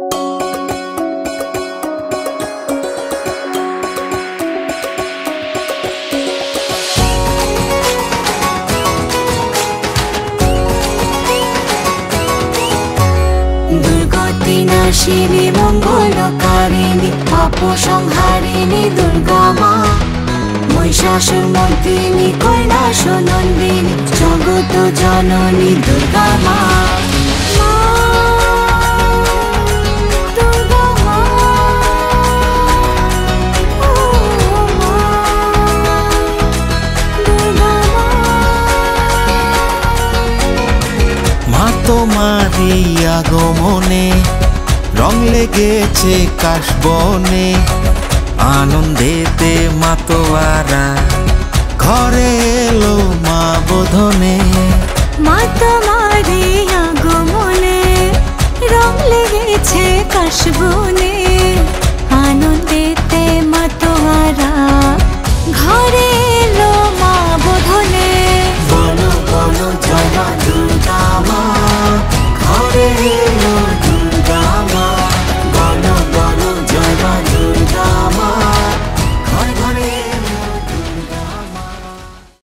দুর্গতিনাশিনী মঙ্গলকারিণী পাপ সংহারিণী দুর্গা মা, মহিষাসুর মর্দিনী কৈলাস নন্দিনী জগত জননী দুর্গা মা। তোমারি আগমনে রং লেগেছে কাশবনে, আনন্দেতে মাতোয়ারা ঘরে এলো মা বোধনে। মা তোমারি আগমনে রং লেগেছে কাশবনে,